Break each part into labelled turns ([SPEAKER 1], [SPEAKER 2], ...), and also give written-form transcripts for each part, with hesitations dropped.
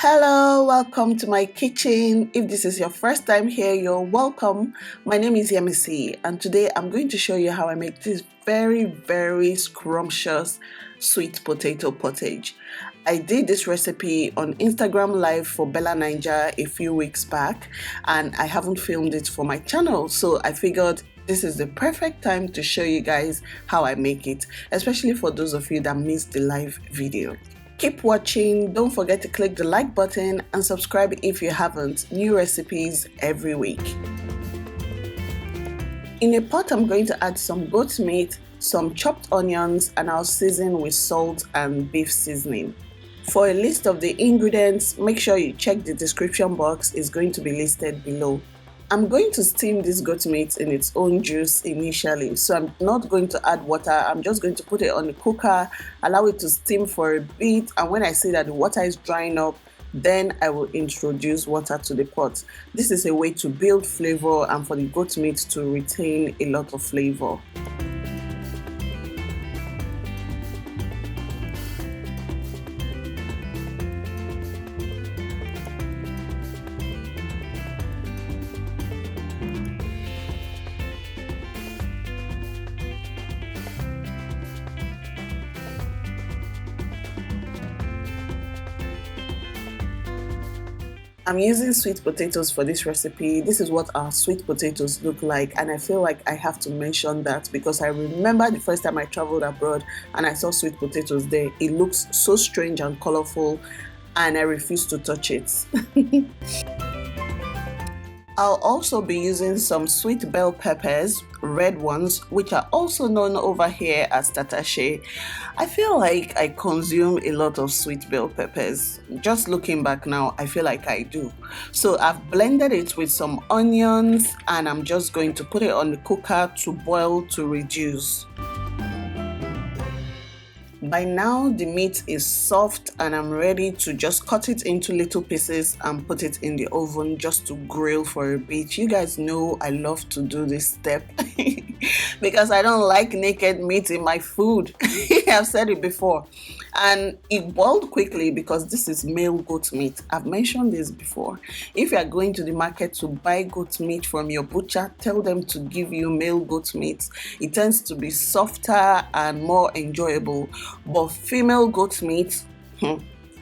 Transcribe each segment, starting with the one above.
[SPEAKER 1] Hello, welcome to my kitchen. If this is your first time here, you're welcome. My name is Yemisi, and today I'm going to show you how I make this very scrumptious sweet potato pottage. I did this recipe on Instagram Live for Bella Niger a few weeks back, and I haven't filmed it for my channel, so I figured this is the perfect time to show you guys how I make it, especially for those of you that missed the live video. Keep watching, don't forget to click the like button and subscribe if you haven't. New recipes every week. In a pot, I'm going to add some goat meat, some chopped onions, and I'll season with salt and beef seasoning. For a list of the ingredients, make sure you check the description box, it's going to be listed below. I'm going to steam this goat meat in its own juice initially, so I'm not going to add water. I'm just going to put it on the cooker, allow it to steam for a bit, and when I see that the water is drying up, then I will introduce water to the pot. This is a way to build flavor and for the goat meat to retain a lot of flavor. I'm using sweet potatoes for this recipe. This is what our sweet potatoes look like, and I feel like I have to mention that because I remember the first time I traveled abroad and I saw sweet potatoes there. It looks so strange and colorful, and I refuse to touch it. I'll also be using some sweet bell peppers, red ones, which are also known over here as tatashe. I feel like I consume a lot of sweet bell peppers. Just looking back now, I feel like I do. So I've blended it with some onions and I'm just going to put it on the cooker to boil to reduce. By now the meat is soft and I'm ready to just cut it into little pieces and put it in the oven just to grill for a bit. You guys know I love to do this step because I don't like naked meat in my food. I've said it before. And it boiled quickly because this is male goat meat. I've mentioned this before. If you are going to the market to buy goat meat from your butcher, tell them to give you male goat meat. It tends to be softer and more enjoyable. But female goat meat,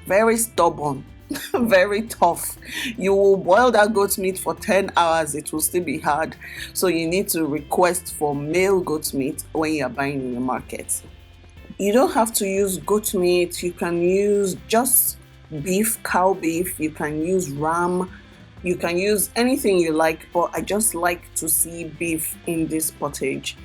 [SPEAKER 1] very stubborn, very tough. You will boil that goat meat for 10 hours, it will still be hard. So you need to request for male goat meat when you are buying in the market. You don't have to use goat meat, you can use just beef, cow beef, you can use ram, you can use anything you like, but I just like to see beef in this pottage.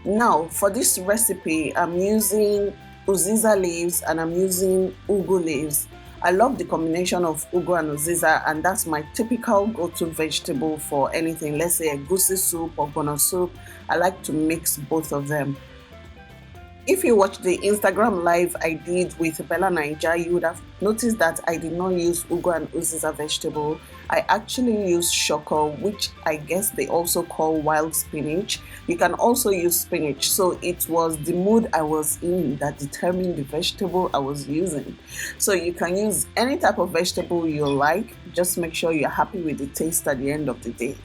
[SPEAKER 1] Now for this recipe, I'm using Uziza leaves and I'm using Ugu leaves. I love the combination of Ugu and Uziza, and that's my typical go-to vegetable for anything. Let's say egusi soup or ogbono soup. I like to mix both of them. If you watch the Instagram live I did with Bella Niger, you would have noticed that I did not use Ugu and Uziza vegetable. I actually used shoko, which I guess they also call wild spinach. You can also use spinach. So it was the mood I was in that determined the vegetable I was using. So you can use any type of vegetable you like. Just make sure you're happy with the taste at the end of the day.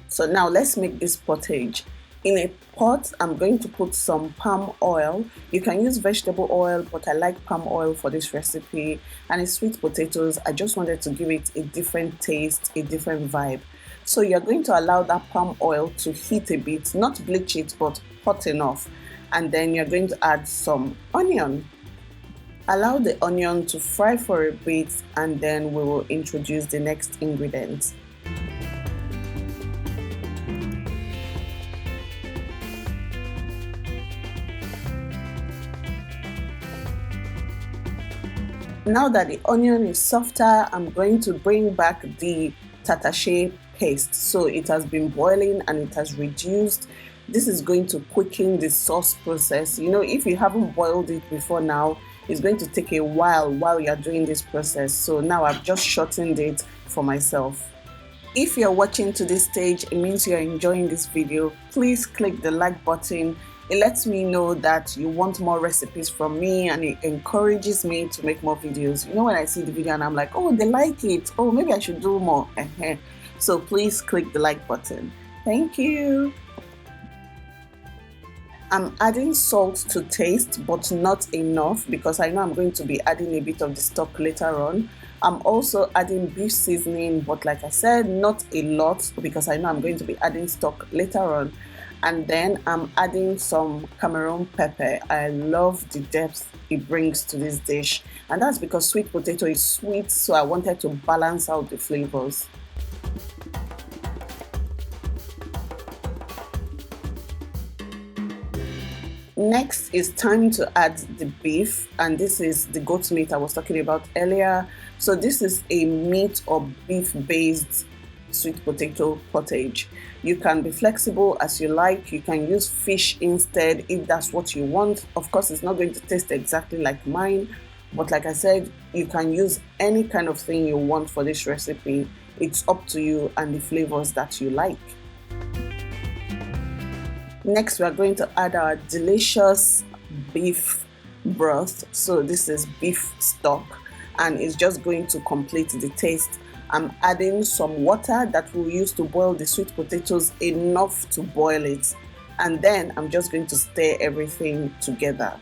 [SPEAKER 1] So now let's make this pottage. In a pot, I'm going to put some palm oil. You can use vegetable oil, but I like palm oil for this recipe. And it's sweet potatoes. I just wanted to give it a different taste, a different vibe. So you're going to allow that palm oil to heat a bit, not bleach it, but hot enough. And then you're going to add some onion. Allow the onion to fry for a bit, and then we will introduce the next ingredients. Now that the onion is softer, I'm going to bring back the tatashe paste. So it has been boiling and it has reduced. This is going to quicken the sauce process. You know, if you haven't boiled it before now, it's going to take a while you're doing this process. So now I've just shortened it for myself. If you're watching to this stage, it means you're enjoying this video. Please click the like button. It lets me know that you want more recipes from me, and it encourages me to make more videos. You know, when I see the video and I'm like, oh, they like it, oh, maybe I should do more. So please click the like button. Thank you. I'm adding salt to taste, but not enough, because I know I'm going to be adding a bit of the stock later on. I'm also adding beef seasoning, but like I said, not a lot, because I know I'm going to be adding stock later on. And then I'm adding some Cameroon pepper. I love the depth it brings to this dish, and that's because sweet potato is sweet, so I wanted to balance out the flavors. Next, it's time to add the beef, and this is the goat meat I was talking about earlier. So this is a meat or beef based sweet potato pottage. You can be flexible as you like. You can use fish instead if that's what you want. Of course, it's not going to taste exactly like mine, but like I said, you can use any kind of thing you want for this recipe. It's up to you and the flavors that you like. Next, we are going to add our delicious beef broth. So this is beef stock, and it's just going to complete the taste. I'm adding some water that we'll use to boil the sweet potatoes, enough to boil it. And then I'm just going to stir everything together.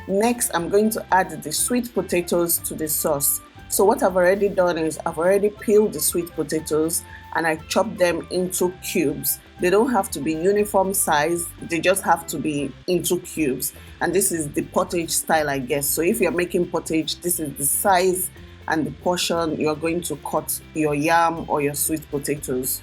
[SPEAKER 1] Next, I'm going to add the sweet potatoes to the sauce. So what I've already done is I've already peeled the sweet potatoes and I chopped them into cubes. They don't have to be uniform size, they just have to be into cubes. And this is the pottage style, I guess. So if you're making pottage, this is the size and the portion you're going to cut your yam or your sweet potatoes.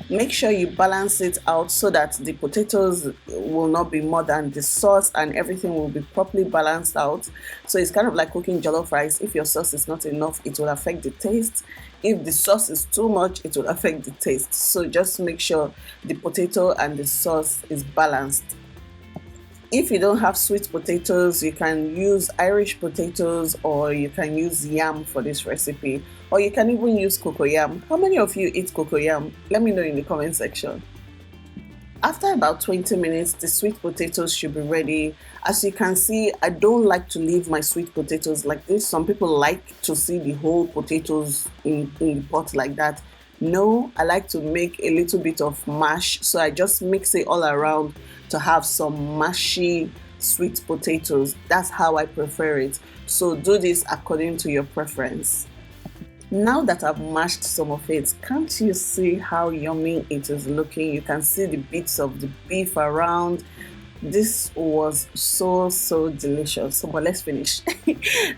[SPEAKER 1] Make sure you balance it out so that the potatoes will not be more than the sauce, and everything will be properly balanced out. So it's kind of like cooking jollof rice. If your sauce is not enough, it will affect the taste. If the sauce is too much, it will affect the taste. So just make sure the potato and the sauce is balanced. If you don't have sweet potatoes, you can use Irish potatoes, or you can use yam for this recipe, or you can even use cocoyam. How many of you eat cocoyam? Let me know in the comment section. After about 20 minutes, the sweet potatoes should be ready. As you can see, I don't like to leave my sweet potatoes like this. Some people like to see the whole potatoes in the pot like that. No, I like to make a little bit of mash, so I just mix it all around to have some mashy sweet potatoes. That's how I prefer it. So do this according to your preference. Now that I've mashed some of it, can't you see how yummy it is looking? You can see the bits of the beef around. This was so delicious. But let's finish.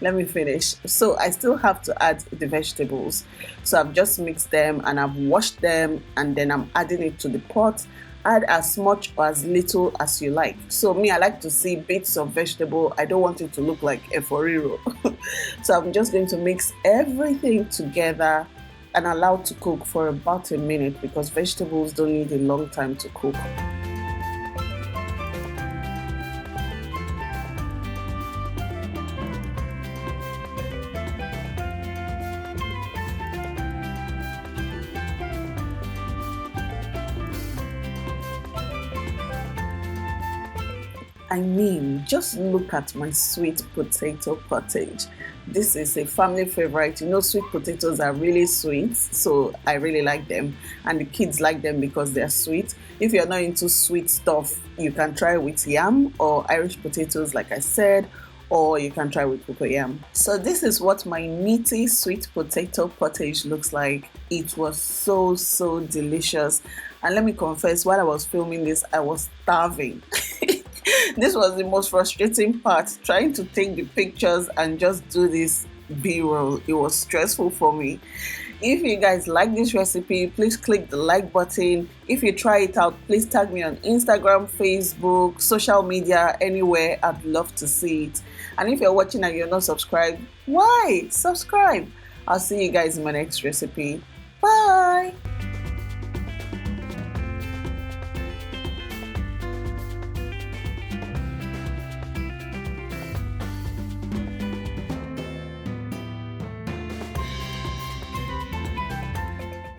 [SPEAKER 1] Let me finish. So I still have to add the vegetables. So I've just mixed them and I've washed them, and then I'm adding it to the pot. Add as much or as little as you like. So me, I like to see bits of vegetable. I don't want it to look like a foriro. So I'm just going to mix everything together and allow to cook for about a minute, because vegetables don't need a long time to cook. I mean, just look at my sweet potato pottage. This is a family favorite. You know, sweet potatoes are really sweet, so I really like them. And the kids like them because they're sweet. If you're not into sweet stuff, you can try with yam or Irish potatoes, like I said, or you can try with cocoyam. So this is what my meaty sweet potato pottage looks like. It was so delicious. And let me confess, while I was filming this, I was starving. This was the most frustrating part, trying to take the pictures and just do this B-roll. It was stressful for me. If you guys like this recipe, please click the like button. If you try it out, please tag me on Instagram, Facebook, social media, anywhere. I'd love to see it. And if you're watching and you're not subscribed, why? Subscribe. I'll see you guys in my next recipe. Bye.